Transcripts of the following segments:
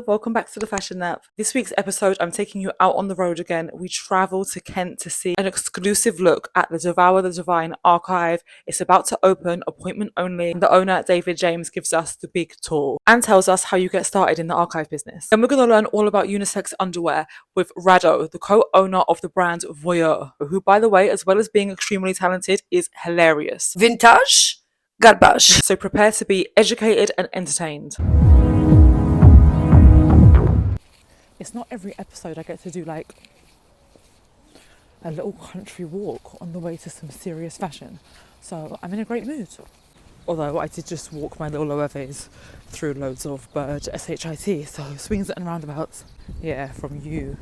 welcome back to the Fashion Nap. This week's episode, I'm taking you out on the road again. We travel to Kent to see an exclusive look at the Devour the Divine archive. It's about to open, appointment only. The owner, David James, gives us the big tour and tells us how you get started in the archive business. Then we're going to learn all about unisex underwear with Rado, the co-owner of the brand Voyeur, who, by the way, as well as being extremely talented, is hilarious. Vintage, garbage. So prepare to be educated and entertained. It's not every episode I get to do like a little country walk on the way to some serious fashion. So I'm in a great mood. Although I did just walk my little Loeves through loads of bird SHIT, so swings and roundabouts. Yeah, from you.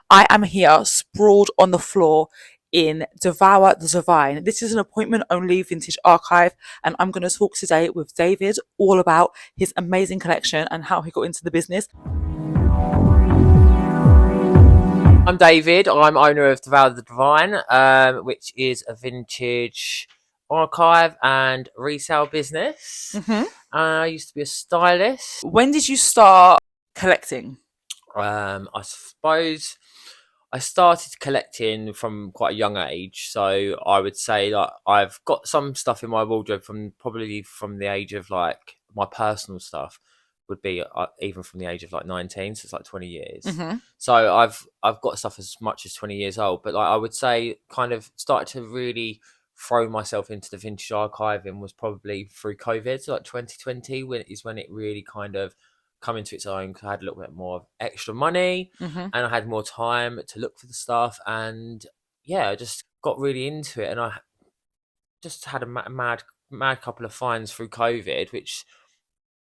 I am here sprawled on the floor in Devour the Divine. This is an appointment only vintage archive, and I'm going to talk today with David all about his amazing collection and how he got into the business. I'm David. I'm owner of Devour the Divine, which is a vintage archive and resale business. I used to be a stylist. When did you start collecting? I suppose I started collecting from quite a young age. So I would say like I've got some stuff in my wardrobe from the age of like my personal stuff would be even from the age of like 19, so it's like 20 years. So I've got stuff as much as 20 years old, but like I would say kind of started to really throw myself into the vintage archiving was probably through COVID, so like 2020 when it really kind of come into its own, because I had a little bit more extra money and I had more time to look for the stuff, and yeah, I just got really into it, and I just had a mad couple of finds through COVID, which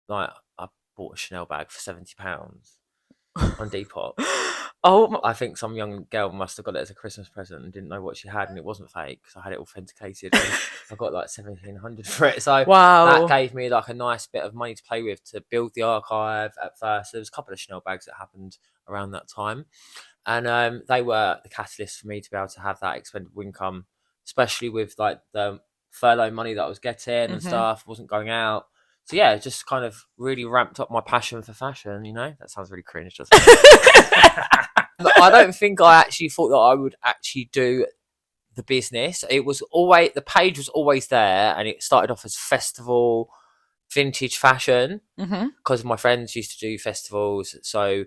like I bought a Chanel bag for £70 on Depop. I think some young girl must have got it as a Christmas present and didn't know what she had, and it wasn't fake because I had it authenticated. And I got like 1,700 for it. So wow, that gave me like a nice bit of money to play with to build the archive at first. There was a couple of Chanel bags that happened around that time, and they were the catalyst for me to be able to have that expendable income, especially with like the furlough money that I was getting and stuff, wasn't going out. So yeah, it just kind of really ramped up my passion for fashion, you know? That sounds really cringe, doesn't it? I don't think I actually thought that I would actually do the business. It was always, the page was always there, and it started off as festival vintage fashion because my friends used to do festivals. So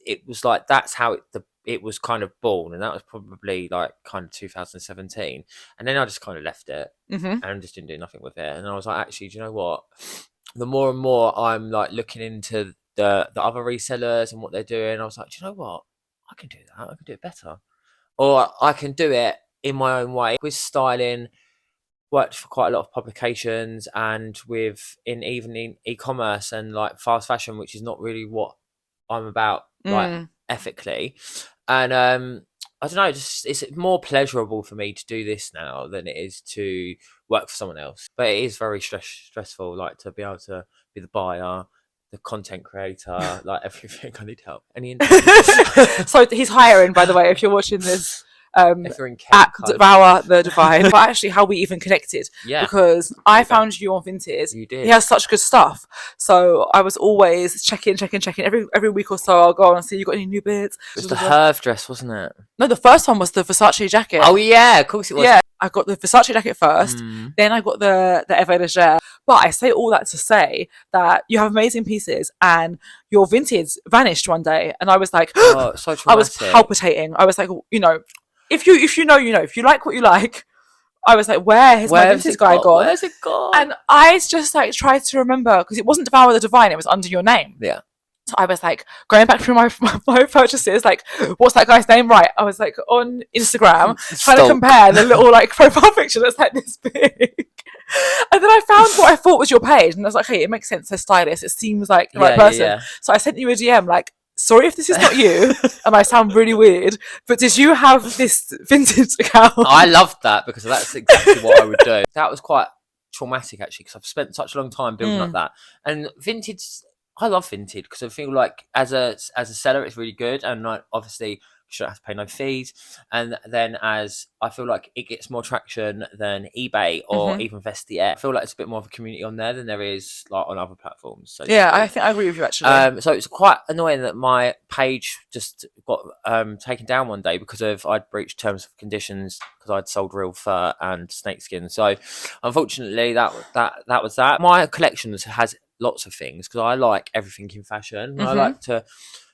it was like, that's how it was kind of born, and that was probably like kind of 2017, and then I just kind of left it and just didn't do nothing with it. And I was like, actually, do you know what, the more and more I'm like looking into the other resellers and what they're doing, I was like, do you know what, I can do that, I can do it better, or I can do it in my own way. With styling, worked for quite a lot of publications, and in e-commerce and like fast fashion, which is not really what I'm about like ethically, and I don't know, just it's more pleasurable for me to do this now than it is to work for someone else. But it is very stressful, like to be able to be the buyer, the content creator, like everything. I need help. Any So he's hiring, by the way, if you're watching this. If you're in at Devour the Divine, but actually how we even connected, because I found you on Vinted. You did. He has such good stuff, so I was always checking every week or so. I'll go on and see you got any new bits. It was the Herve dress, wasn't it? No, the first one was the Versace jacket. Oh yeah, of course it was. Yeah, I got the Versace jacket first, then I got the Eve Leger. But I say all that to say that you have amazing pieces, and your Vinted vanished one day, and I was like, oh, so traumatic. I was palpitating. I was like, you know. If you know, you know. If you like what you like, I was like, where has my vintage guy gone? Where's it gone? And I just like tried to remember, because it wasn't Devour the Divine, it was under your name. Yeah. So I was like going back through my purchases, like, what's that guy's name? Right. I was like on Instagram trying to compare the little like profile picture that's like this big. And then I found what I thought was your page, and I was like, hey, it makes sense. They're stylists. It seems like the right person. Yeah. So I sent you a DM like, sorry if this is not you, and I sound really weird, but did you have this vintage account? I loved that because that's exactly what I would do. That was quite traumatic actually, because I've spent such a long time building up that. And vintage, I love vintage because I feel like as a seller it's really good, and like obviously shouldn't have to pay no fees. And then as I feel like it gets more traction than eBay or even Vestiaire, I feel like it's a bit more of a community on there than there is like on other platforms. So Yeah, I think I agree with you actually. so it's quite annoying that my page just got taken down one day because of I'd breached terms of conditions because I'd sold real fur and snakeskin. So unfortunately, that was that. My collection has lots of things because I like everything in fashion. I like to.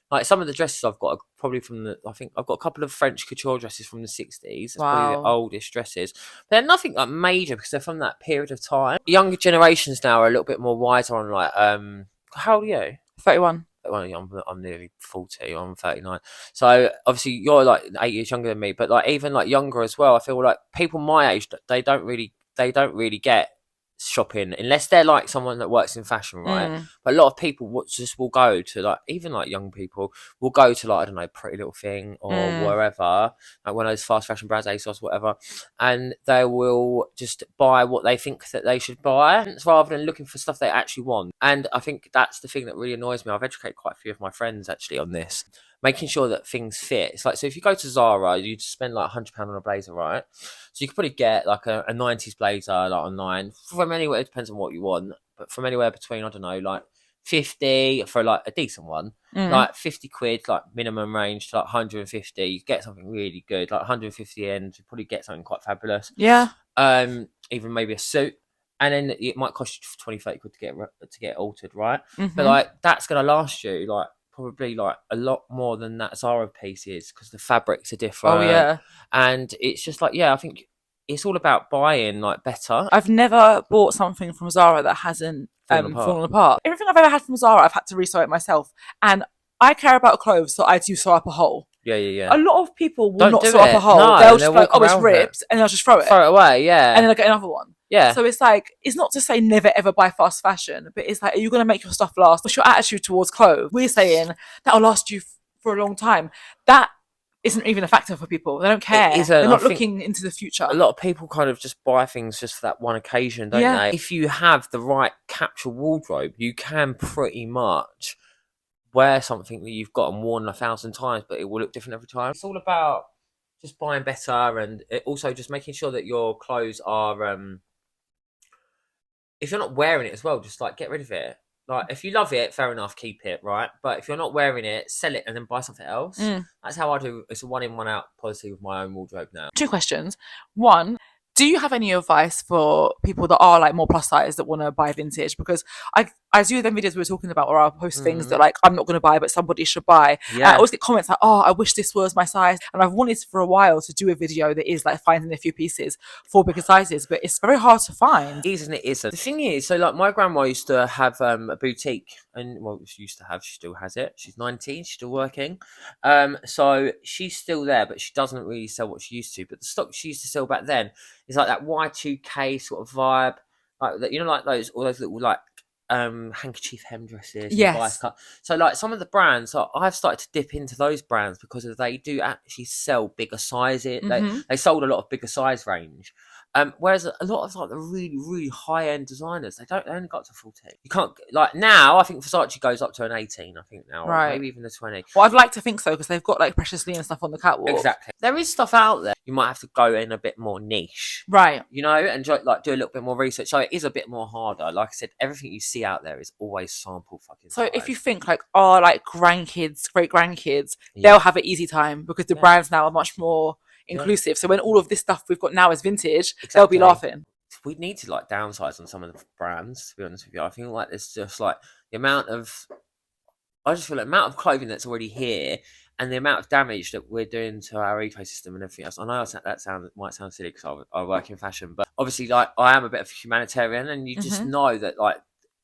Like some of the dresses I've got are probably I think I've got a couple of French couture dresses from the 60s. It's probably the oldest dresses. They're nothing like major because they're from that period of time. Younger generations now are a little bit more wiser on like, how old are you? 31. Well, I'm nearly 40. I'm 39. So obviously you're like 8 years younger than me, but like even like younger as well. I feel like people my age, they don't really get shopping unless they're like someone that works in fashion, right? But a lot of people will go to like, even like young people will go to like, I don't know, Pretty Little Thing or wherever, like one of those fast fashion brands, ASOS, whatever, and they will just buy what they think that they should buy rather than looking for stuff they actually want. And I think that's the thing that really annoys me. I've educated quite a few of my friends actually on this, making sure that things fit. It's like, so if you go to Zara, you just spend like £100 on a blazer, right? So you could probably get like a 90s blazer like online from anywhere. It depends on what you want, but from anywhere between, I don't know, like 50 for like a decent one, like 50 quid, like minimum range to like 150. You get something really good, like 150 end. You probably get something quite fabulous. Yeah. Even maybe a suit. And then it might cost you 20-30 quid to get altered, right? But like that's gonna last you like probably like a lot more than that Zara piece is because the fabrics are different. Oh yeah. And it's just like, yeah, I think it's all about buying like better. I've never bought something from Zara that hasn't fallen apart. Everything I've ever had from Zara, I've had to resew it myself. And I care about clothes, so I do sew up a hole. Yeah. A lot of people will Don't not do sew up a it. hole. No, they'll just they'll be like, walk oh, it's around ripped, and they'll just throw it. Throw it away, yeah. And then they'll get another one. Yeah. So it's like, it's not to say never ever buy fast fashion, but it's like, are you going to make your stuff last? What's your attitude towards clothes? We're saying that'll last you for a long time. That isn't even a factor for people. They don't care. They're not looking into the future. A lot of people kind of just buy things just for that one occasion, don't they? If you have the right capsule wardrobe, you can pretty much wear something that you've got and worn 1,000 times, but it will look different every time. It's all about just buying better, and also just making sure that your clothes are, if you're not wearing it as well, just like get rid of it. Like if you love it, fair enough, keep it, right? But if you're not wearing it, sell it and then buy something else. That's how I do. It's a 1 in 1 out policy with my own wardrobe now. 2 questions. One, do you have any advice for people that are like more plus size that want to buy vintage? Because I do them videos we were talking about, or I'll post things that like I'm not going to buy, but somebody should buy. Yeah. I always get comments like, "Oh, I wish this was my size." And I've wanted for a while to do a video that is like finding a few pieces for bigger sizes, but it's very hard to find. It is and it isn't. The thing is, so like my grandma used to have a boutique, and well, she used to have, she still has it. She's 19, she's still working. So she's still there, but she doesn't really sell what she used to. But the stock she used to sell back then is like that Y2K sort of vibe, like that, you know, like all those little like handkerchief hem dresses. Yes. So like some of the brands, so I've started to dip into those brands because they do actually sell bigger sizes. They sold a lot of bigger size range. Whereas a lot of like the really, really high end designers, they only got to 14. You can't, like now, I think Versace goes up to an 18, I think now, right? Or maybe even a 20. Well, I'd like to think so because they've got like Precious Lee and stuff on the catwalk. Exactly. There is stuff out there. You might have to go in a bit more niche, right? You know, and like do a little bit more research. So it is a bit more harder. Like I said, everything you see out there is always sample fucking. So if you think like, oh, like grandkids, great grandkids, they'll have an easy time because the brands now are much more inclusive. So when all of this stuff we've got now is vintage, they'll be laughing. We need to like downsize on some of the brands, to be honest with you. I feel like there's just like the amount of, I just feel like the amount of clothing that's already here and the amount of damage that we're doing to our ecosystem and everything else. I know that might sound silly because I work in fashion, but obviously like I am a bit of a humanitarian, and you just know that like,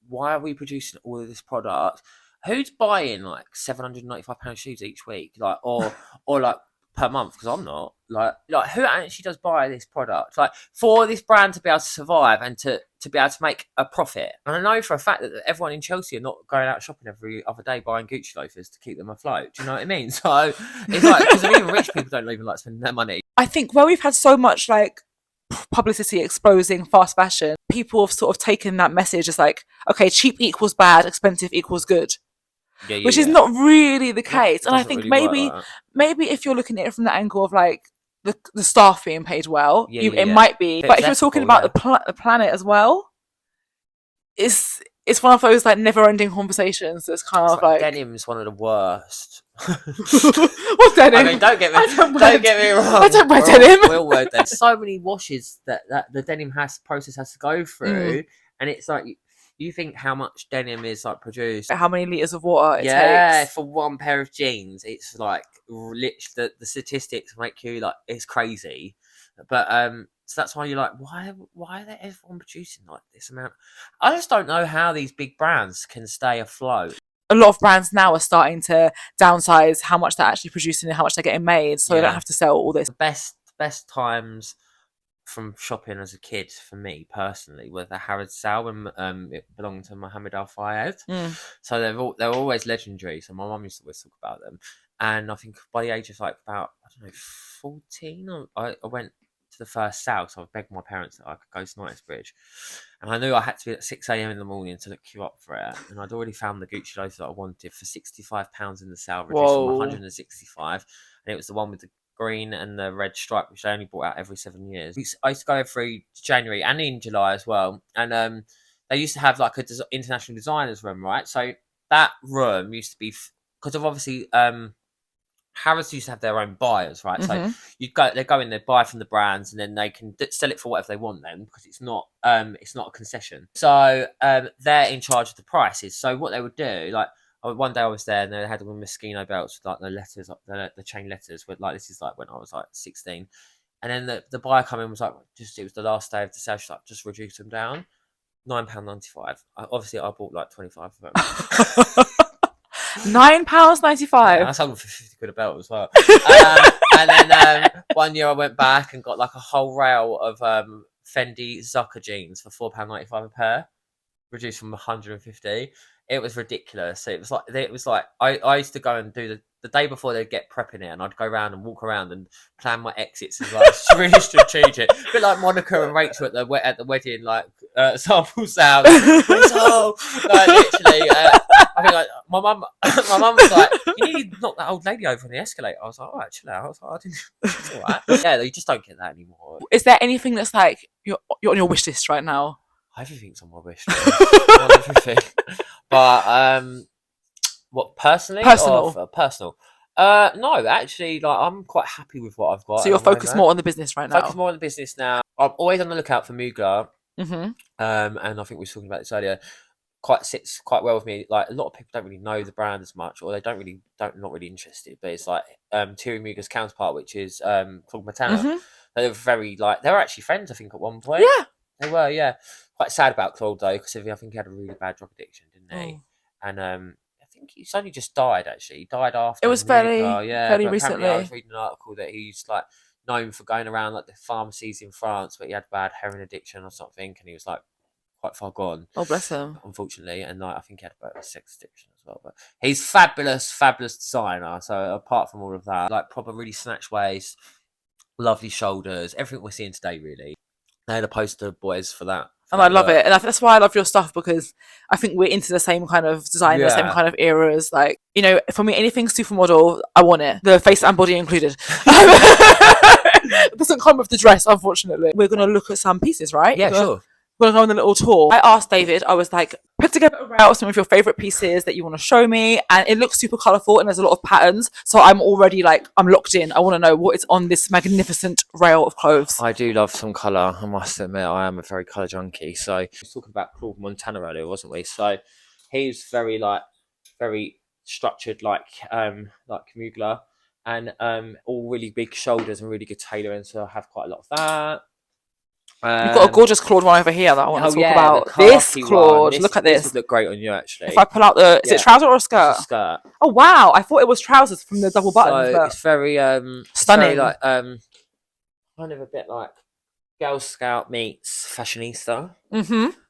why are we producing all of this product? Who's buying like £795 shoes each week, like or like per month? Because I'm not. Like who actually does buy this product? Like for this brand to be able to survive and to be able to make a profit. And I know for a fact that everyone in Chelsea are not going out shopping every other day buying Gucci loafers to keep them afloat. Do you know what I mean? So it's like, because even rich people don't even like spending their money. I think where we've had so much like publicity exposing fast fashion, people have sort of taken that message as like, okay, cheap equals bad, expensive equals good. Yeah, which is not really the case. And I doesn't think really work like that. maybe if you're looking at it from the angle of like the staff being paid well, it Yeah. might be. If But it's if you're talking ethical, about the planet as well, it's one of those like never-ending conversations. That's kind of like denim's one of the worst. What's denim? I mean, don't get me wrong. I don't wear denim. We all wear denim. So many washes that the denim process has to go through, and it's like you think how much denim is like produced, how many liters of water it takes for one pair of jeans. It's like literally the statistics make you like it's crazy, but so that's why you're like, why are they everyone producing like this amount? I just don't know how these big brands can stay afloat. A lot of brands now are starting to downsize how much they're actually producing and how much they're getting made, so they don't have to sell all this. The best times from shopping as a kid for me personally were the Harrods sale when it belonged to Mohammed Al Fayed. So they're always legendary. So my mum used to always talk about them, and I think by the age of like about 14, I went to the first sale. So I begged my parents that I could go to Knightsbridge, and I knew I had to be at 6 a.m. in the morning to look you up for it. And I'd already found the Gucci loafer that I wanted for £65 in the sale, reduced from 165, and it was the one with the green and the red stripe, which they only brought out every 7 years. I used to go every January and in July as well, and they used to have like a international designers room, right? So that room used to be because of obviously Harrods used to have their own buyers, right? So they go in, they buy from the brands, and then they can sell it for whatever they want. Then because it's not a concession, so they're in charge of the prices. So what they would do, like one day I was there, and they had the Moschino belts with like the letters, the chain letters. With like this is like when I was like 16, and then the buyer come in was like, it was the last day of the sale. She's like, just reduce them down, £9.95. Obviously, I bought like 25 of them. £9.95. Yeah, I sold them for 50 quid a belt as well. And then 1 year I went back and got like a whole rail of Fendi Zucker jeans for £4.95 a pair, reduced from 150. It was ridiculous. It was like I used to go and do the day before they'd get prepping it, and I'd go around and walk around and plan my exits and like really strategic. A bit like Monica and Rachel at the wedding, like sample sales. Like literally. I think like, my mum was like, you need to knock that old lady over on the escalator. I was like, all right, chill out. I was like, I didn't. It's all right. Yeah, you just don't get that anymore. Is there anything that's like you're on your wish list right now? Everything's on my wish list. I want everything. But what personally? Personal. No, actually, like I'm quite happy with what I've got. So you're focused more on the business right now. Focused more on the business now. I'm always on the lookout for Mugler. And I think we were talking about this earlier. Sits quite well with me. Like a lot of people don't really know the brand as much, or not really interested. But it's like Thierry Mugler's counterpart, which is called Matana. They were they were actually friends, I think, at one point. Yeah, they were. Yeah, quite sad about Claude though, because I think he had a really bad drug addiction, didn't he? And I think he's only just died. Actually, he died after. It was fairly recently. I was reading an article that he's like known for going around like the pharmacies in France, but he had bad heroin addiction or something, and he was like quite far gone. Oh, bless him. Unfortunately, and like, I think he had a bit of sex addiction as well. But he's fabulous designer. So apart from all of that, like proper really snatch waist, lovely shoulders, everything we're seeing today really. They're the poster boys for that. And I love it, and that's why I love your stuff, because I think we're into the same kind of design, the same kind of eras. Like, you know, for me, anything supermodel, I want it, the face and body included. It doesn't come with the dress, unfortunately. We're gonna look at some pieces, right? Yeah, sure. We're going to go on a little tour. I asked David, I was like, put together a rail of some of your favourite pieces that you want to show me. And it looks super colourful and there's a lot of patterns. So I'm already like, I'm locked in. I want to know what is on this magnificent rail of clothes. I do love some colour. I must admit, I am a very colour junkie. So we were talking about Claude Montana earlier, wasn't we? So he's very structured like Mugler, and all really big shoulders and really good tailoring. So I have quite a lot of that. You've got a gorgeous Claude one over here that I want to talk about. This Claude, look at this. This would look great on you, actually. If I pull out is it trouser or a skirt? It's a skirt. Oh wow! I thought it was trousers from the double buttons. So it's very stunning. It's very, kind of a bit like Girl Scout meets fashionista.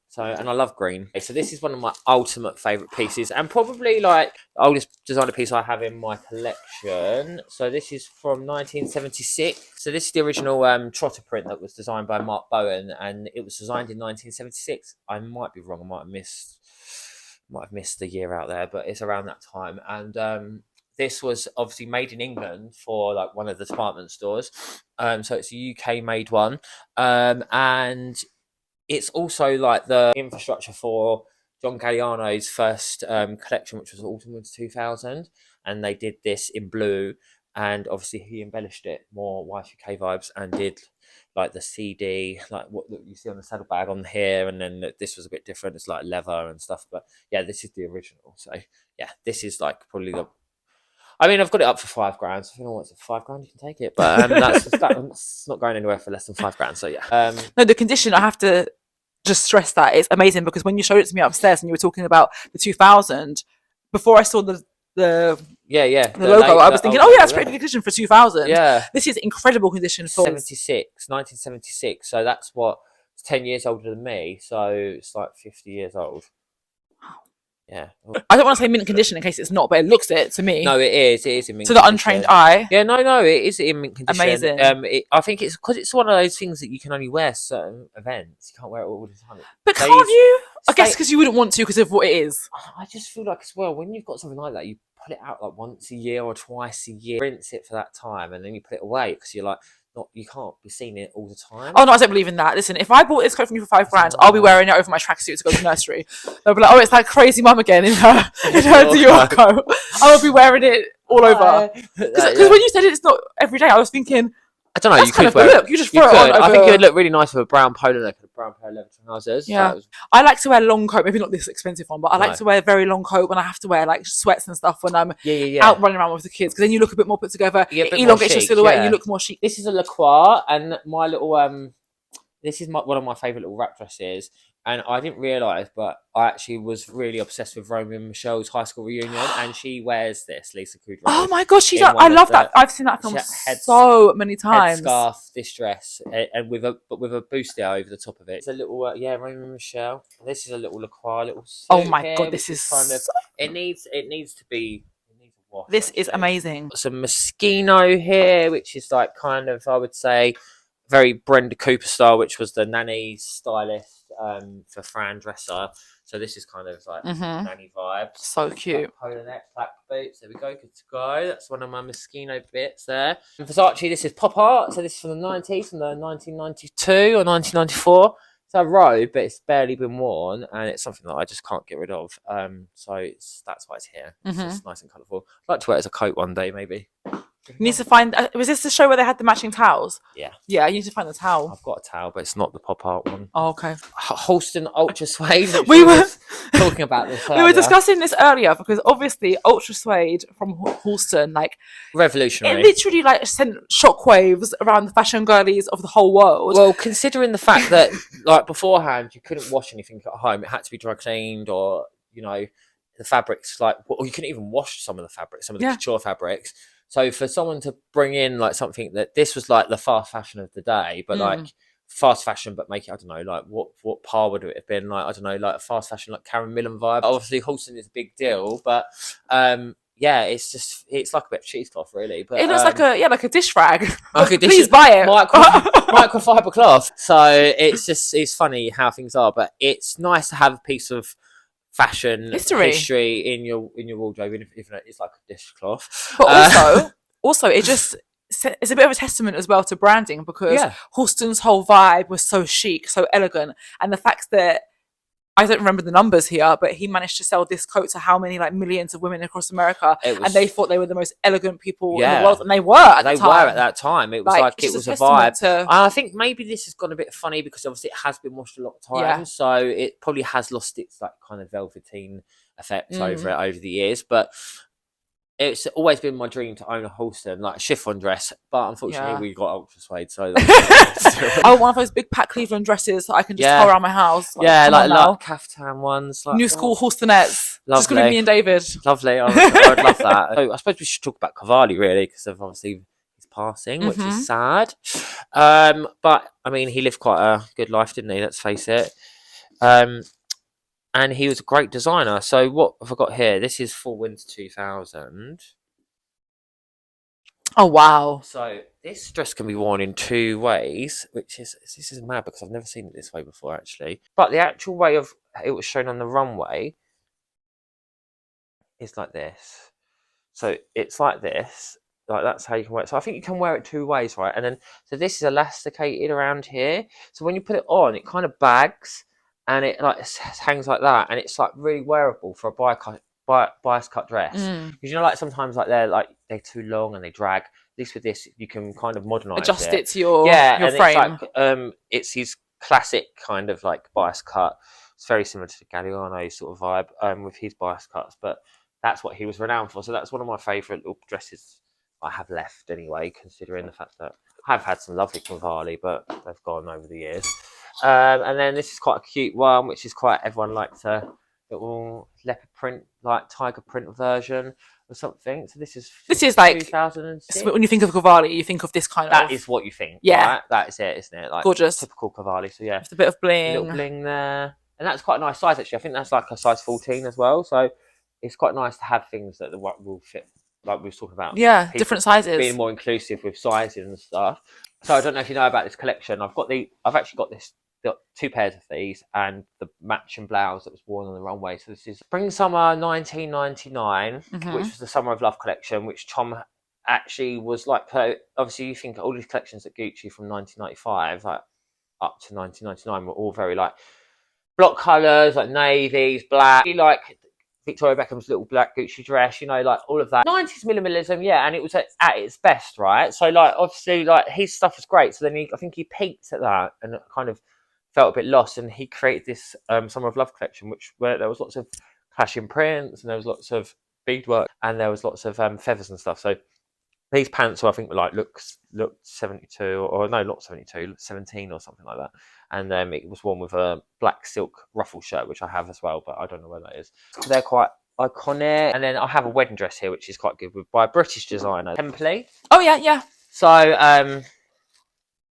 So, and I love green. So this is one of my ultimate favourite pieces, and probably like the oldest designer piece I have in my collection. So this is from 1976. So this is the original trotter print that was designed by Mark Bowen, and it was designed in 1976. I might be wrong. I might have might have missed the year out there, but it's around that time. And this was obviously made in England for like one of the department stores. So it's a UK made one. And it's also like the infrastructure for John Galliano's first collection, which was Autumn Winter 2000. And they did this in blue. And obviously he embellished it more Y2K vibes and did like the CD, like what you see on the saddlebag on here. And then this was a bit different. It's like leather and stuff. But yeah, this is the original. So yeah, this is like probably the... I mean, I've got it up for £5,000. So if anyone wants it for £5,000, you can take it. But that's not going anywhere for less than £5,000. So yeah. No, the condition, I have to just stress that it's amazing, because when you showed it to me upstairs and you were talking about the 2000, before I saw the logo, I was thinking, that's pretty good condition for 2000. Yeah. This is incredible condition for 1976. So that's what, 10 years older than me. So it's like 50 years old. Yeah. I don't want to say mint condition in case it's not, but it looks it to me. No, it is. It is in mint to condition. The untrained eye. Yeah, no, it is in mint condition. Amazing. I think it's because it's one of those things that you can only wear certain events. You can't wear it all the time. But can't you? I guess because you wouldn't want to because of what it is. I just feel like as well, when you've got something like that, you put it out like once a year or twice a year, rinse it for that time, and then you put it away because you're like, you can't be seeing it all the time. Oh no, I don't believe in that. Listen, if I bought this coat from you for £5,000, I'll be wearing it over my tracksuit to go to nursery. They'll be like, oh, it's that crazy mum again in her Dior coat. I'll be wearing it all over. Because when you said it's not every day, I was thinking, I don't know. That's you could wear it. You just throw it on. I think it would look really nice with a brown polo neck and a brown pair of leather trousers. Yeah, I like to wear long coat. Maybe not this expensive one, but I like to wear a very long coat when I have to wear like sweats and stuff when I'm out running around with the kids. Because then you look a bit more put together. It elongates your silhouette. And you look more chic. This is a La Croix, and my little this is one of my favourite little wrap dresses. And I didn't realise, but I actually was really obsessed with Romy and Michelle's high school reunion, and she wears this, Lisa Kudrow. Oh my gosh, I love that. I've seen that film so many times. Headscarf, this dress, and with a bustier over the top of it. It's a little, Romy and Michelle. This is a little La Croix, little suit. Oh my god, this is kind of. It needs to be. Wash, this is amazing. Some Moschino here, which is like kind of, I would say, very Brenda Cooper style, which was the nanny stylist for Fran Dresser. So this is kind of like nanny vibes. So cute. Polo neck, black boots. There we go. Good to go. That's one of my Moschino bits there. And Versace, this is pop art. So this is from the 90s, from the 1992 or 1994. It's a robe, but it's barely been worn, and it's something that I just can't get rid of. So that's why it's here. It's just nice and colourful. I'd like to wear it as a coat one day, maybe. You need to find. Was this the show where they had the matching towels? Yeah. Yeah, you need to find the towel. I've got a towel, but it's not the pop art one. Oh, okay. Halston Ultra Suede. We were talking about this earlier. We were discussing this earlier because obviously Ultra Suede from Halston, like revolutionary. It literally like sent shockwaves around the fashion girlies of the whole world. Well, considering the fact that like beforehand you couldn't wash anything at home, it had to be dry cleaned, or the fabrics or you couldn't even wash some of the fabrics, some of the couture fabrics. So for someone to bring in like something that this was like the fast fashion of the day, but like fast fashion, but make it, I don't know, like what par would it have been? Like, I don't know, like a fast fashion, like Karen Millen vibe. Obviously Halston is a big deal, but it's like a bit of cheesecloth really. But it looks like a dish rag. Like Please buy it. Microfiber cloth. So it's funny how things are, but it's nice to have a piece of fashion history in your wardrobe, even if it's like a dishcloth. But also it's a bit of a testament as well to branding, because Halston's whole vibe was so chic, so elegant, and the fact that I don't remember the numbers here, but he managed to sell this coat to how many like millions of women across America, and they thought they were the most elegant people in the world, and they were at that time. It was like it was a vibe. And I think maybe this has gone a bit funny because obviously it has been washed a lot of times, so it probably has lost its like kind of velveteen effect over the years. But it's always been my dream to own a Halston, like a chiffon dress, but unfortunately we got Ultra Suede, so I want one of those big Pat Cleveland dresses that I can just throw around my house. Like caftan ones, like new school Halstonettes. Just gonna be me and David. Lovely. I would love that. So I suppose we should talk about Cavalli really, because of obviously his passing, which is sad. But I mean, he lived quite a good life, didn't he? Let's face it. And he was a great designer. So what have I got here? This is for Winter 2000. Oh, wow. So this dress can be worn in two ways, this is mad because I've never seen it this way before, actually. But the actual way of it was shown on the runway is like this. So it's like this. Like that's how you can wear it. So I think you can wear it 2 ways, right? And then so this is elasticated around here. So when you put it on, it kind of bags and it like hangs like that, and it's like really wearable for a bias cut dress. Because you know, like sometimes like they're too long and they drag. At least with this, you can kind of modernise Adjust it to your and frame. it's like it's his classic kind of like bias cut. It's very similar to the Galliano sort of vibe with his bias cuts, but that's what he was renowned for. So that's one of my favourite little dresses I have left anyway, considering the fact that I've had some lovely Cavalli, but they've gone over the years. And then this is quite a cute one, which is quite, everyone likes a little leopard print, like tiger print version or something. So this is like 2006. When you think of Cavalli, you think of this kind of. That is what you think. Yeah, right? That is it, isn't it? Like gorgeous, typical Cavalli. So yeah, with a bit of bling, a little bling there, and that's quite a nice size actually. I think that's like a size 14 as well. So it's quite nice to have things that will fit. Like we were talking about, different sizes, being more inclusive with sizes and stuff. So I don't know if you know about this collection. I've actually got 2 pairs of these and the matching blouse that was worn on the runway. So this is Spring Summer 1999, which was the Summer of Love collection, which Tom actually was like. Obviously, you think all these collections at Gucci from 1995, like up to 1999, were all very like block colours, like navies, black, like Victoria Beckham's little black Gucci dress, you know, like all of that 90s minimalism, and it was at its best, right? So like obviously like his stuff was great. So then I think he peaked at that and kind of felt a bit lost, and he created this Summer of Love collection, where there was lots of clashing prints and there was lots of beadwork and there was lots of feathers and stuff. So these pants, I think, were like looked 72 or no, not 72, 17 or something like that. And it was worn with a black silk ruffle shirt, which I have as well, but I don't know where that is. They're quite iconic. And then I have a wedding dress here, which is quite good, by a British designer, Templey. Oh yeah. So I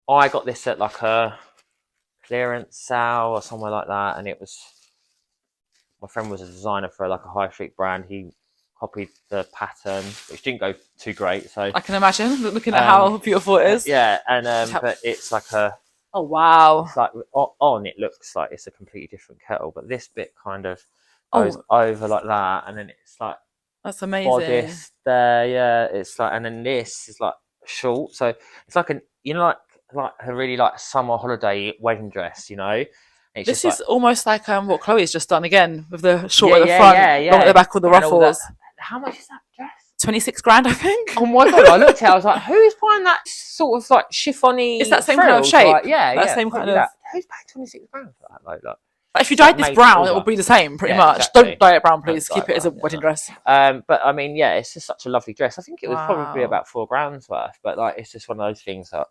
got this at like a clearance sale or somewhere like that, and it was, my friend was a designer for like a high street brand. He copied the pattern, which didn't go too great. So I can imagine looking at how beautiful it is. Yeah, and but it's like a. Oh wow! It's like on it looks like it's a completely different kettle, but this bit kind of goes over like that, and then it's like that's amazing. Bodice there, yeah. It's like, and then this is like short, so it's like like a really like summer holiday wedding dress, you know. This is like, almost like what Chloe's just done again with the short at the front, long at the back with the ruffles. How much is that dress? 26 grand, I think. Oh my god! I looked at it, I was like, "Who's buying that sort of like chiffony?" It's that same kind of shape. Like, that same kind of. Who's paying 26 grand for that? Like if you dyed this brown, it will be the same, pretty much. Exactly. Don't dye it brown, please. Keep it as a wedding dress. But I mean, it's just such a lovely dress. I think it was probably about £4 worth, but like, it's just one of those things that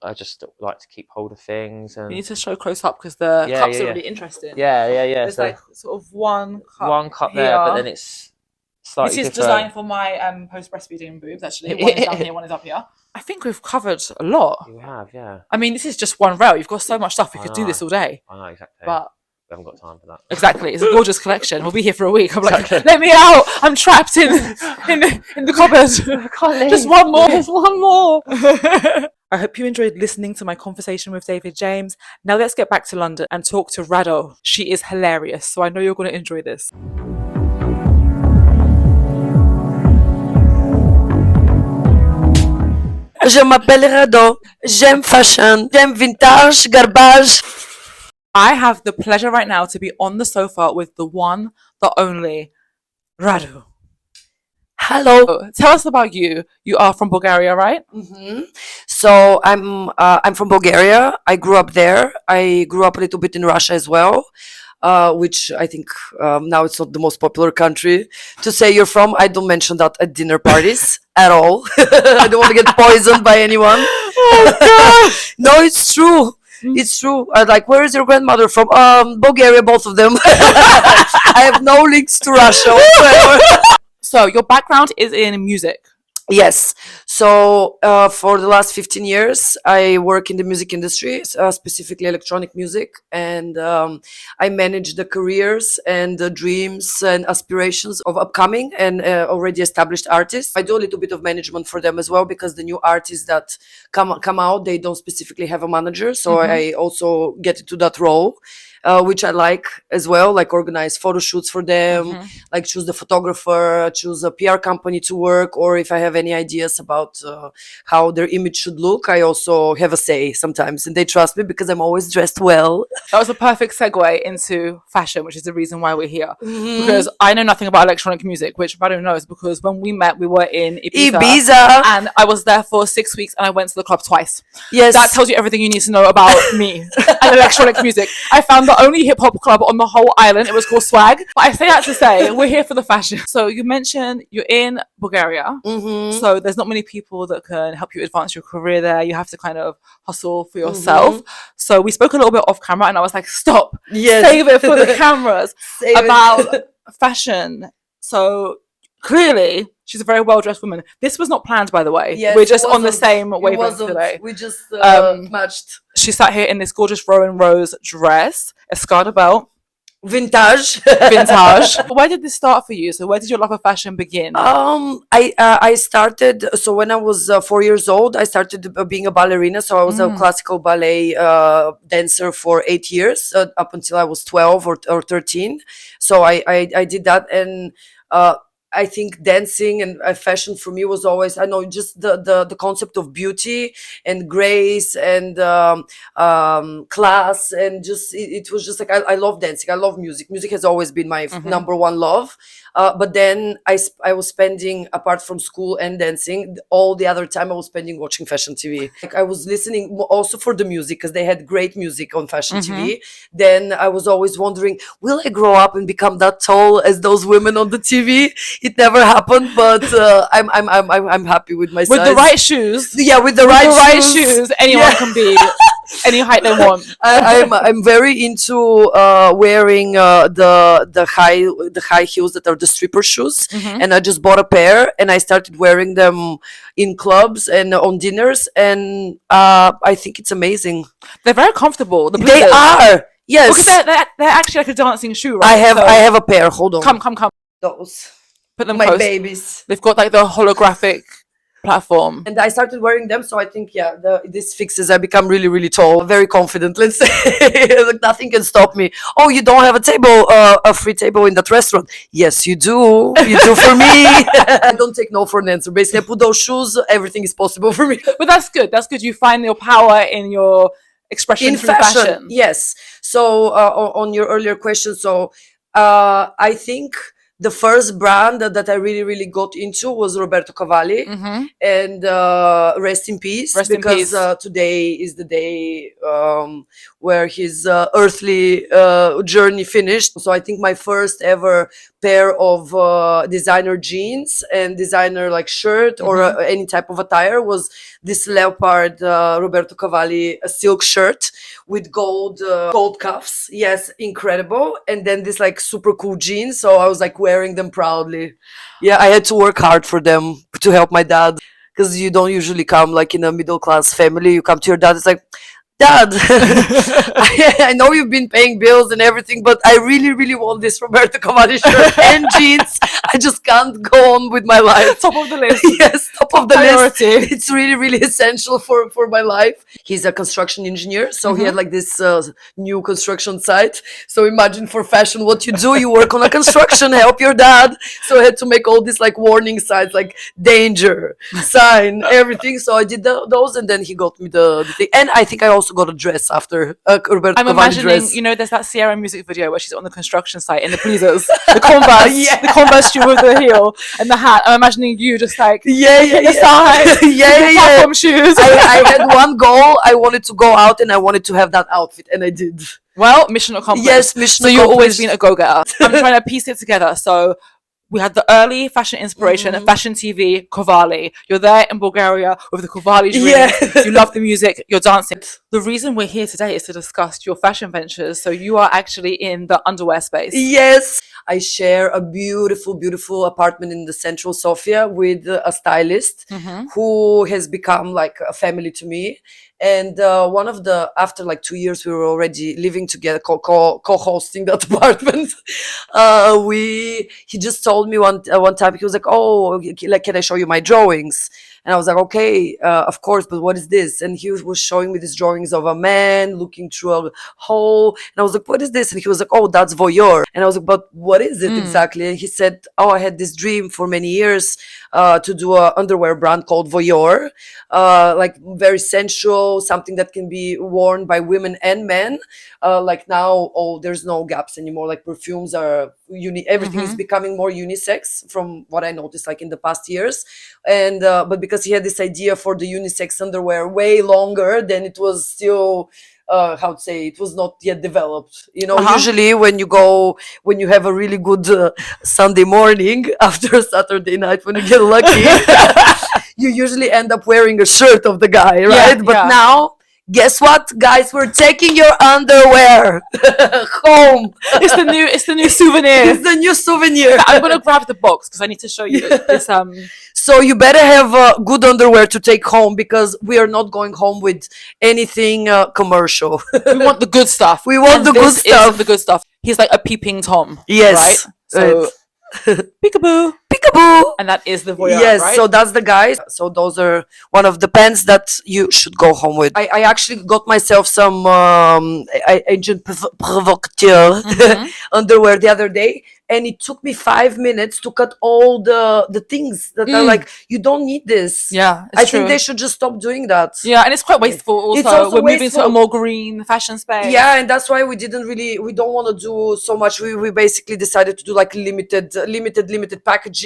I just like to keep hold of things. And you need to show close up because the cups are really interesting. Yeah. There's like sort of one cup there, but then it's slightly This is different. designed for my post breastfeeding boobs. Actually, one is down here, one is up here. I think we've covered a lot. You have, yeah. I mean, this is just one rail. You've got so much stuff. We could do this all day. I know, exactly. But we haven't got time for that. Exactly. It's a gorgeous collection. We'll be here for a week. I'm like, let me out. I'm trapped in the cupboard. I can't leave. Just one more. There's one more. I hope you enjoyed listening to my conversation with David James. Now let's get back to London and talk to Rado. She is hilarious, so I know you're going to enjoy this. Je m'appelle Rado. J'aime fashion. J'aime vintage, garbage. I have the pleasure right now to be on the sofa with the one, the only, Rado. Hello. Tell us about you. You are from Bulgaria, right? Mm-hmm. So I'm from Bulgaria. I grew up there. I grew up a little bit in Russia as well, which I think now it's not the most popular country to say you're from. I don't mention that at dinner parties at all. I don't want to get poisoned by anyone. Oh gosh! No, it's true. It's true. Like, where is your grandmother from? Bulgaria, both of them. I have no links to Russia whatsoever. So your background is in music. Yes. So for the last 15 years, I work in the music industry, specifically electronic music. And I manage the careers and the dreams and aspirations of upcoming and already established artists. I do a little bit of management for them as well, because the new artists that come out, they don't specifically have a manager. So I also get into that role. which I like as well, like organize photo shoots for them, like choose the photographer, choose a PR company to work, or if I have any ideas about how their image should look, I also have a say sometimes, and they trust me because I'm always dressed well. That was a perfect segue into fashion, which is the reason why we're here. Because I know nothing about electronic music, which Rado knows, because when we met, we were in Ibiza, and I was there for 6 weeks, and I went to the club twice. Yes. That tells you everything you need to know about me and electronic music. I found the only hip-hop club on the whole island. It was called Swag. But I say that to say, we're here for the fashion. So you mentioned you're in Bulgaria. So there's not many people that can help you advance your career there. You have to kind of hustle for yourself. So we spoke a little bit off camera, and I was like, stop, save it for the cameras about fashion. So clearly, she's a very well-dressed woman. This was not planned, by the way. Yes, we're just on the same wavelength today. We just matched. She sat here in this gorgeous Rowan Rose dress, Escada belt. Vintage. Where did this start for you? So where did your love of fashion begin? I started, so when I was 4 years old, I started being a ballerina. So I was a classical ballet dancer for 8 years, up until I was 12 or 13. So I did that, and I think dancing and fashion for me was always, I know, just the concept of beauty and grace and class, and just it was just like I love dancing. I love music. Music has always been my number one love. But then I was spending, apart from school and dancing, all the other time I was spending watching fashion TV. Like I was listening also for the music, because they had great music on fashion TV. Then I was always wondering, will I grow up and become that tall as those women on the TV? It never happened, but I'm happy with my size. With the right shoes. Yeah, with the right shoes, anyone can be any height they want. I'm very into wearing the high heels that are the stripper shoes, and I just bought a pair and I started wearing them in clubs and on dinners, and I think it's amazing. They're very comfortable. They are. Yes, because they're actually like a dancing shoe, right? I have a pair. Hold on. Come. Those. Put them my close. babies. They've got like the holographic platform, and I started wearing them, so I think this fixes. I become really, really tall, very confident, let's say. Like, nothing can stop me. Oh, you don't have a table, a free table in that restaurant? Yes, you do. You do for me. I don't take no for an answer. Basically, I put those shoes, everything is possible for me. But that's good. You find your power in your expression in through fashion. Yes. So on your earlier question, so I think the first brand that I really, really got into was Roberto Cavalli, and rest in peace, because today is the day where his earthly journey finished. So I think my first ever pair of designer jeans and designer like shirt or any type of attire was this leopard Roberto Cavalli silk shirt with gold cuffs. Yes, incredible. And then this like super cool jeans. So I was like wearing them proudly. Yeah, I had to work hard for them to help my dad, because you don't usually come like in a middle class family. You come to your dad, it's like, Dad, I know you've been paying bills and everything, but I really, really want this Roberto Cavalli shirt and jeans. I just can't go on with my life. Top of the list. Yes, top of the priority. List. It's really, really essential for my life. He's a construction engineer, so he had like this new construction site. So imagine for fashion what you do. You work on a construction, help your dad. So I had to make all these like warning signs, like danger, sign, everything. So I did those, and then he got me the thing. And I think I also got a dress after Roberto I'm Cavalli imagining, dress. you know, there's that Sierra music video where she's on the construction site in the pleasers, the Converse, the Converse shoe with the heel and the hat. I'm imagining you just like the side, platform shoes. I had one goal. I wanted to go out and I wanted to have that outfit, and I did. Well, mission accomplished. Yes, mission accomplished. So you've always been a go-getter. I'm trying to piece it together. So we had the early fashion inspiration, fashion TV, Cavalli. You're there in Bulgaria with the Cavalli dream. Yeah. You love the music. You're dancing. The reason we're here today is to discuss your fashion ventures. So you are actually in the underwear space. Yes. I share a beautiful, beautiful apartment in the central Sofia with a stylist who has become like a family to me. And after like 2 years, we were already living together, co-hosting that apartment. He just told me one time, he was like, oh, like, can I show you my drawings? And I was like, okay, of course, but what is this? And he was showing me these drawings of a man looking through a hole. And I was like, what is this? And he was like, oh, that's Voyeur. And I was like, but what is it exactly? And he said, oh, I had this dream for many years to do a underwear brand called Voyeur, like very sensual, something that can be worn by women and men. Like now, there's no gaps anymore. Like perfumes are everything is becoming more unisex from what I noticed like in the past years. And but because he had this idea for the unisex underwear way longer than it was still how to say, it was not yet developed. Usually when you have a really good Sunday morning after Saturday night, when you get lucky, you usually end up wearing a shirt of the guy, right? But now, guess what, guys? We're taking your underwear home. It's the new souvenir. It's the new souvenir. I'm gonna grab the box because I need to show you this. So you better have good underwear to take home, because we are not going home with anything commercial. We want the good stuff. We want the good stuff. The good stuff. He's like a peeping Tom. Yes. Right. So peekaboo. Peekaboo. And that is the Voyeur, yes, right? so that's the guys. So those are one of the pens that you should go home with. I actually got myself some agent provocateur underwear the other day, and it took me 5 minutes to cut all the things that are like, you don't need this. Yeah, I think they should just stop doing that. Yeah, and it's quite wasteful also. It's also We're moving to wasteful. a more green fashion space. Yeah, and that's why we don't want to do so much. We basically decided to do like limited packaging,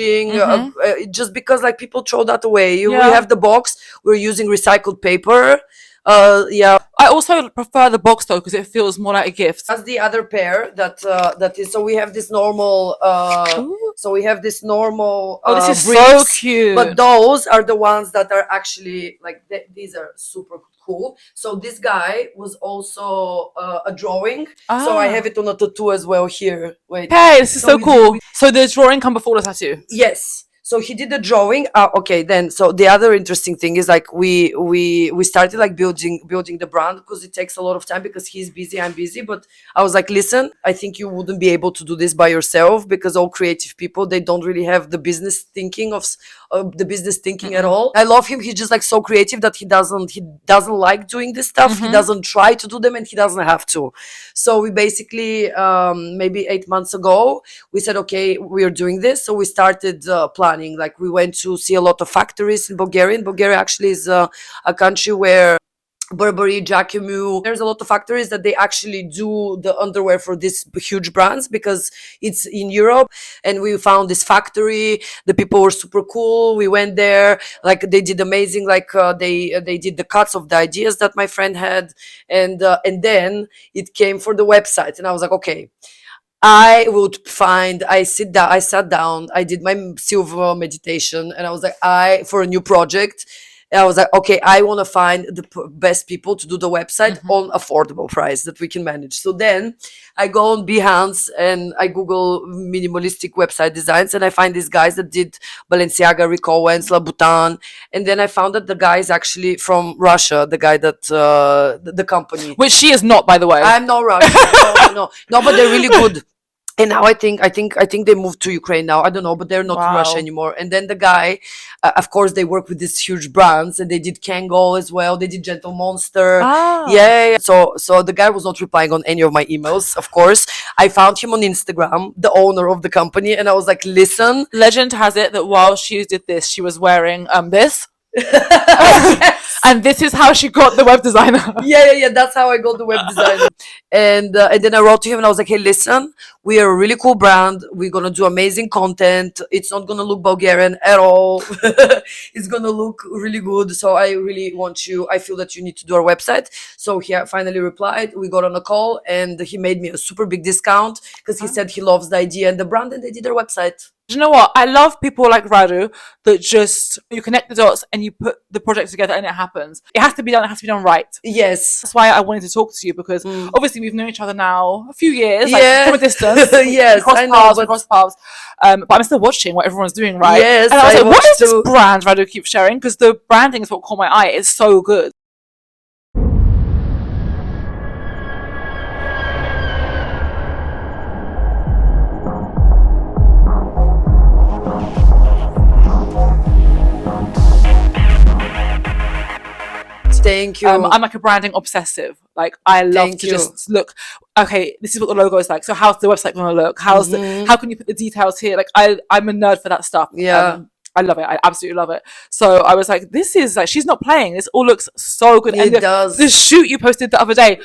just because like people throw that away. We have the box. We're using recycled paper. I also prefer the box though, because it feels more like a gift. That's the other pair that is. So we have this normal. This is so briefs, cute. But those are the ones that are actually like these are super cool. So this guy was also a drawing. So I have it on a tattoo as well here. Wait. Hey, this is so cool. So the drawing come before the tattoo? Yes. So he did the drawing. Okay, then. So the other interesting thing is like we started like building the brand, because it takes a lot of time, because he's busy, I'm busy. But I was like, listen, I think you wouldn't be able to do this by yourself, because all creative people, they don't really have the business thinking at all. I love him. He's just like so creative that he doesn't like doing this stuff. He doesn't try to do them, and he doesn't have to. So we basically maybe 8 months ago, we said, okay, we are doing this. So we started planning. Like we went to see a lot of factories in Bulgaria. Bulgaria actually is a country where Burberry, Jacquemus, there's a lot of factories that they actually do the underwear for these huge brands, because it's in Europe. And we found this factory. The people were super cool. We went there. Like they did amazing. Like they did the cuts of the ideas that my friend had, and then it came for the website, and I was like, okay. I sat down, I did my silver meditation, and I was like, for a new project, and I was like, okay, I want to find the best people to do the website on affordable price that we can manage. So then I go on Behance and I Google minimalistic website designs, and I find these guys that did Balenciaga, Rick Owens, Louboutin, and then I found that the guy is actually from Russia, the guy that the company. Which she is not, by the way. I'm not Russian. No, but they're really good. And now I think they moved to Ukraine now. I don't know, but they're not in Russia anymore. And then the guy, of course, they work with these huge brands, and they did Kangol as well. They did Gentle Monster. Yeah. So the guy was not replying on any of my emails. Of course, I found him on Instagram, the owner of the company, and I was like, listen. Legend has it that while she did this, she was wearing this. And this is how she got the web designer. Yeah. That's how I got the web designer. And then I wrote to him, and I was like, hey, listen, we are a really cool brand. We're going to do amazing content. It's not going to look Bulgarian at all. It's going to look really good. So I really want you, I feel that you need to do our website. So he finally replied. We got on a call, and he made me a super big discount, because he said he loves the idea and the brand, and they did their website. Do you know what? I love people like Rado that just, you connect the dots and you put the project together and it happens. It has to be done. It has to be done right. Yes. That's why I wanted to talk to you, because obviously we've known each other now a few years, Yeah. like from a distance. Yes, I know, we cross paths. But I'm still watching what everyone's doing, right? Yes, and I was I like, what is this watched too. brand Rado keeps sharing? Because the branding is what caught my eye. It's so good. Thank you. I'm like a branding obsessive. Like I love Thank to you. just look. Okay, this is what the logo is like. So how's the website going to look? How's how can you put the details here? Like I'm a nerd for that stuff. Yeah. I love it. I absolutely love it. So I was like, this is like, she's not playing. This all looks so good. It and does. The shoot you posted the other day,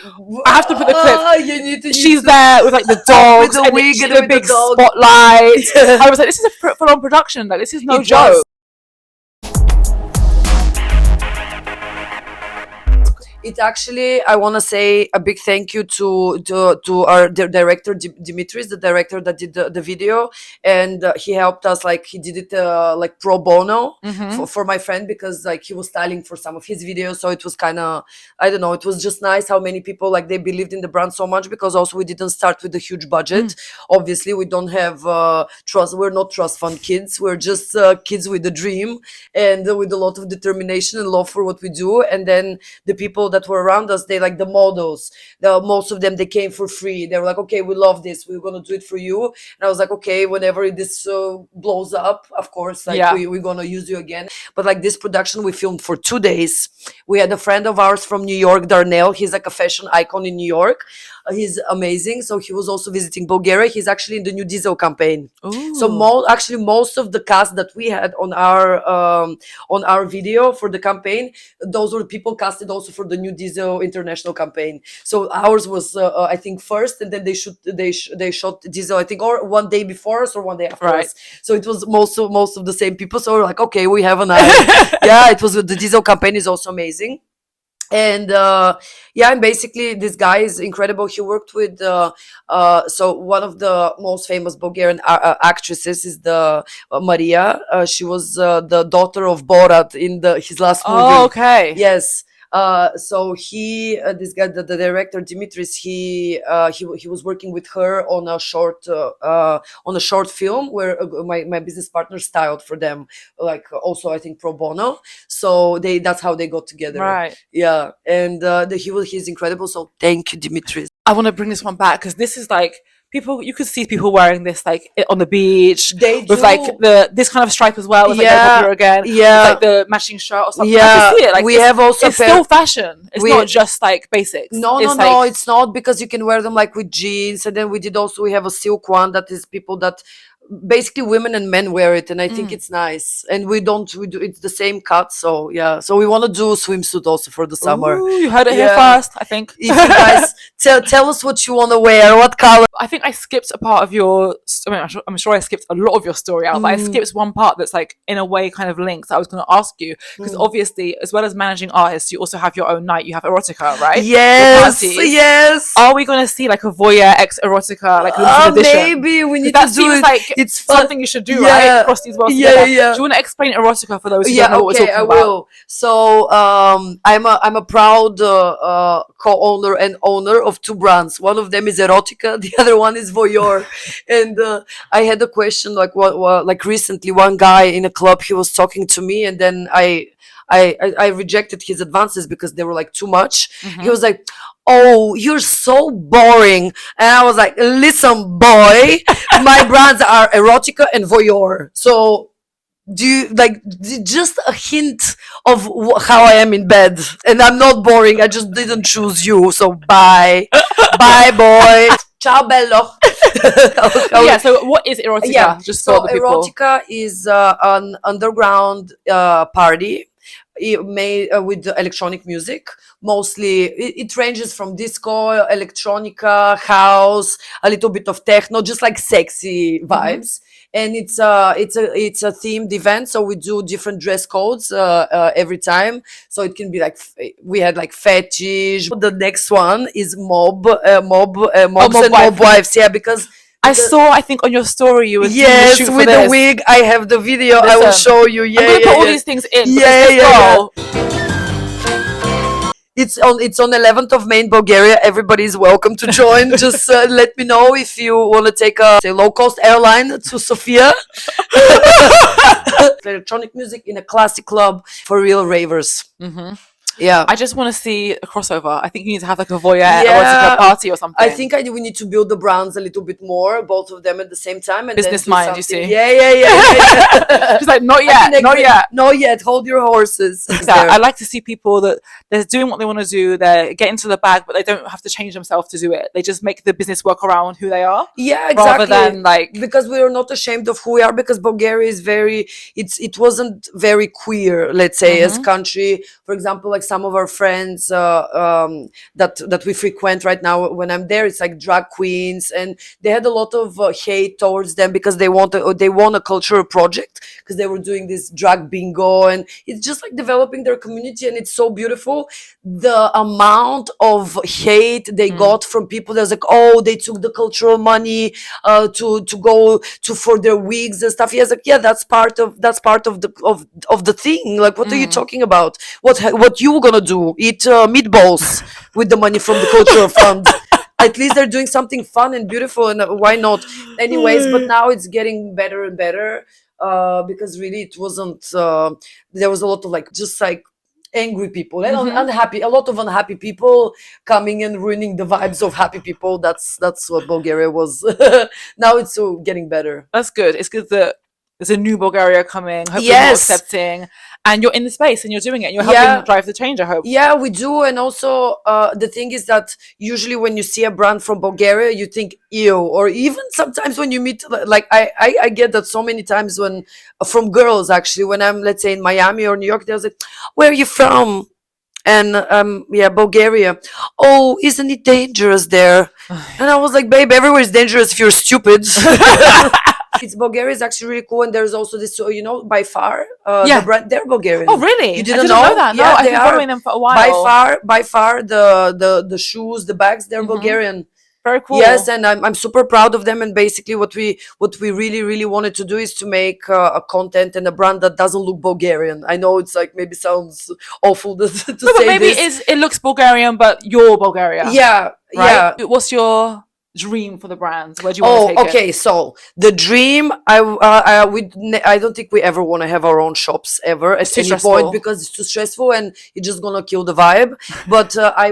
I have to put the clip. You need to, She's there with like the dogs the and wig the, and the with big the dog. spotlight. I was like, this is a full-on production. Like, this is no It joke. does. It actually, I want to say a big thank you to our director Dimitris, the director that did the video, and he helped us. Like he did it like pro bono for my friend, because like he was styling for some of his videos. So it was kind of, I don't know, it was just nice how many people like they believed in the brand so much, because also we didn't start with a huge budget. Obviously, we don't have trust. We're not trust fund kids. We're just kids with a dream and with a lot of determination and love for what we do. And then the people that were around us, they like the models, most of them, they came for free. They were like, okay, we love this, we're gonna do it for you. And I was like, okay, whenever this blows up, of course, like we're gonna use you again. But like this production we filmed for 2 days. We had a friend of ours from New York, Darnell. He's like a fashion icon in New York. He's amazing. So he was also visiting Bulgaria. He's actually in the new Diesel campaign. Ooh. So most of the cast that we had on our video for the campaign, those were people casted also for the new Diesel international campaign. So ours was I think first, and then they shot Diesel, I think, or one day before us or one day after us. So it was most of the same people. So we're like, okay, we have an eye. Yeah, it was the Diesel campaign is also amazing. And and basically this guy is incredible. He worked with so one of the most famous Bulgarian actresses is the Maria. She was the daughter of Borat in his last movie. Oh, okay. Yes. So this guy, the director Dimitris, he was working with her on a short film where my business partner styled for them, like also I think pro bono. So that's how they got together. Right. Yeah, and he's incredible. So thank you, Dimitris. I want to bring this one back because this is like people. You could see people wearing this like on the beach. They with do. like this kind of stripe as well. It's like popular again. Yeah, with, like the matching shirt or something. Yeah, I can see it. Like we have also it's still fashion. It's not just like basics. No, it's not, because you can wear them like with jeans. And then we have a silk one that is people that basically women and men wear it, and I think it's nice. And we do it's the same cut. So yeah, so we want to do a swimsuit also for the summer. Ooh, you heard it here first, I think. If you guys tell us what you want to wear, what color. I think I skipped a part of your. I mean, I'm sure I skipped a lot of your story out, but I skipped one part that's like in a way kind of linked. That I was going to ask you, because obviously, as well as managing artists, you also have your own night. You have Erotica, right? Yes, yes. Are we going to see like a Voyeur X Erotica, like limited edition? Maybe we need that to do seems it. like It's something you should do, right? Across these worlds together. Do you want to explain Erotica for those who don't know what we're talking about? Will. So I'm a proud co-owner and owner of 2 brands. One of them is Erotica, the other one is Voyeur. And I had a question like like recently, one guy in a club, he was talking to me, and then I rejected his advances because they were like too much. He was like, oh, you're so boring. And I was like, listen, boy, my brands are Erotica and Voyeur. So do you like just a hint of how I am in bed? And I'm not boring. I just didn't choose you. So bye. Bye, boy. Ciao, bello. Yeah, so what is Erotica? Yeah, just so the people. Erotica is an underground party made with electronic music. Mostly it ranges from disco, electronica, house, a little bit of techno, just like sexy vibes. And it's a themed event, so we do different dress codes every time. So it can be like we had like fetish. The next one is mobs and mob wives. Yeah, because I saw, I think on your story you were yes, with the wig. I have the video. Listen, I will show you. Yeah, I'm gonna put all these things in. Yeah. It's on 11th of May in Bulgaria. Everybody is welcome to join. Just let me know if you want to take a low-cost airline to Sofia. Electronic music in a classic club for real ravers. Yeah. I just want to see a crossover. I think you need to have like a Voyer Yeah. erotica party or something. I think we need to build the brands a little bit more, both of them at the same time, and Business then do mind, you something. see. Yeah. She's like, not yet, not yet. Not yet. Hold your horses. I like to see people that they're doing what they want to do. They're getting to the bag, but they don't have to change themselves to do it. They just make the business work around who they are. Yeah, exactly. Rather than like, because we are not ashamed of who we are, because Bulgaria is it wasn't very queer, let's say, as country. For example, like some of our friends that we frequent right now when I'm there, it's like drag queens, and they had a lot of hate towards them because they won a cultural project because they were doing this drag bingo, and it's just like developing their community, and it's so beautiful. The amount of hate they got from people that's like, oh, they took the cultural money to go to for their wigs and stuff. Yes, like, yeah, that's part of the thing. Like, what are you talking about? What you gonna do? Eat meatballs with the money from the cultural fund? At least they're doing something fun and beautiful, and why not? Anyways, but now it's getting better and better because really it wasn't. There was a lot of like just like angry people and unhappy, a lot of unhappy people coming and ruining the vibes of happy people. That's what Bulgaria was. Now it's getting better. That's good. It's good that there's a new Bulgaria coming, hopefully more Yes. accepting, and you're in the space and you're doing it and you're helping drive the change, I hope. Yeah, we do. And also the thing is that usually when you see a brand from Bulgaria, you think ew, or even sometimes when you meet, like I get that so many times when from girls, actually, when I'm, let's say, in Miami or New York, they're like, where are you from? And Bulgaria. Oh, isn't it dangerous there? And I was like, babe, everywhere is dangerous if you're stupid. Bulgaria is actually really cool, and there's also this, by far, the brand, they're Bulgarian. Oh, really? You didn't know that? No, Yeah, I've been following them for a while. By far, the shoes, the bags, they're Bulgarian. Very cool. Yes, and I'm super proud of them. And basically, what we really really wanted to do is to make a content and a brand that doesn't look Bulgarian. I know it's like maybe sounds awful to say but maybe this. it looks Bulgarian, but you're Bulgaria. Yeah, right? Yeah. What's your dream for the brand? Where do you want to take it? Okay. So the dream, I don't think we ever want to have our own shops ever at any point, because it's too stressful and you're just gonna kill the vibe. But I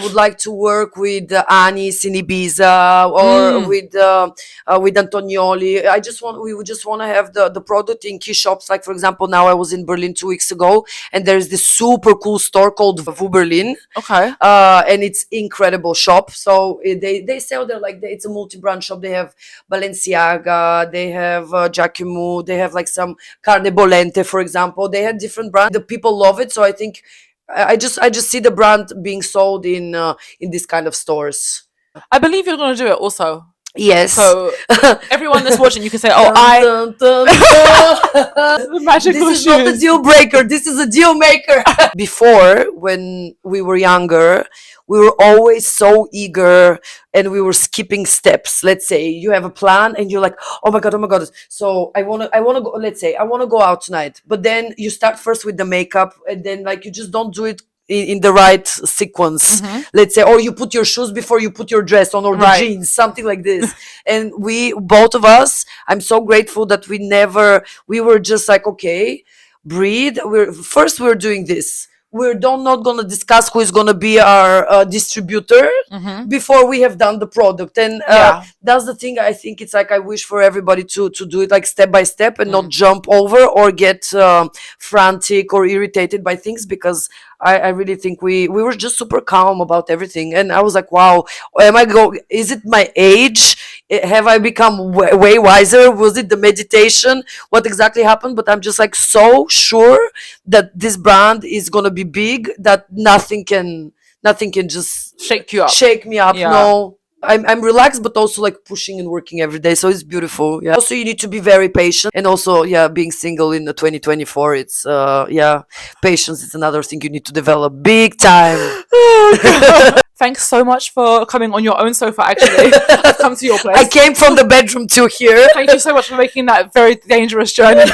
would like to work with Anis in Ibiza or with Antonioli. We would just want to have the product in key shops. Like, for example, now I was in Berlin 2 weeks ago, and there's this super cool store called Vu Berlin. Okay. And it's incredible shop. So they sell there, like, it's a multi-brand shop. They have Balenciaga, they have Jacquemus, they have like some Carne Bolente, for example. They have different brands. The people love it. So I think I just see the brand being sold in this kind of stores. I believe you're going to do it also. Yes. So everyone that's watching, you can say, "Oh, the magical this is shoes. not a deal breaker. This is a deal maker." Before, when we were younger, we were always so eager and we were skipping steps. Let's say you have a plan and you're like, oh my God. So I want to go, let's say I want to go out tonight, but then you start first with the makeup, and then like you just don't do it in the right sequence, let's say, or you put your shoes before you put your dress on, or the jeans, something like this. And both of us, I'm so grateful that we were just like, okay, breathe. We're doing this. We're not going to discuss who is going to be our distributor before we have done the product. And that's the thing. I think it's like, I wish for everybody to do it like step by step and not jump over or get frantic or irritated by things, because I really think we were just super calm about everything. And I was like, wow, is it my age? Have I become way wiser? Was it the meditation? What exactly happened? But I'm just like so sure that this brand is going to be big, that nothing can just shake you up, shake me up. No, I'm relaxed, but also like pushing and working every day. So it's beautiful. Yeah. Also, you need to be very patient. And also, being single in the 2024, it's patience is another thing you need to develop big time. Thanks so much for coming on your own sofa, actually. I've come to your place. I came from the bedroom to here. Thank you so much for making that very dangerous journey.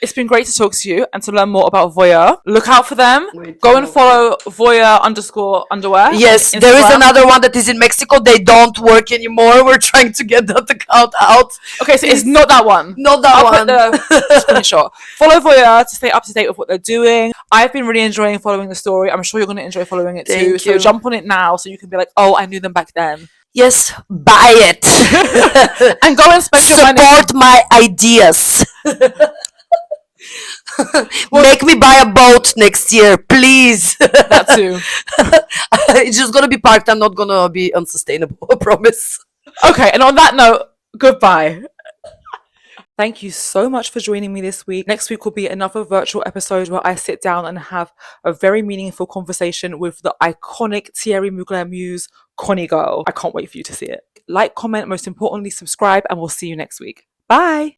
It's been great to talk to you and to learn more about Voyeur. Look out for them. Wait, Go and follow Voyeur_underwear. Yes, there is another one that is in Mexico. They don't work anymore. We're trying to get that account out. Okay, so it's not that one. Not that I'll one. put the screenshot. Follow Voyeur to stay up to date with what they're doing. I've been really enjoying following the story. I'm sure you're going to enjoy following it too. Thank So you. jump on it now so you can be like, oh, I knew them back then. Yes, buy it. And go and spend your money. Support my ideas. Make me buy a boat next year, please. That too. It's just gonna be parked. I'm not gonna be unsustainable, I promise. Okay, and on that note, goodbye. Thank you so much for joining me this week. Next week will be another virtual episode where I sit down and have a very meaningful conversation with the iconic Thierry Mugler muse, Connie Girl. I can't wait for you to see it. Like, comment, most importantly, subscribe, and we'll see you next week. Bye.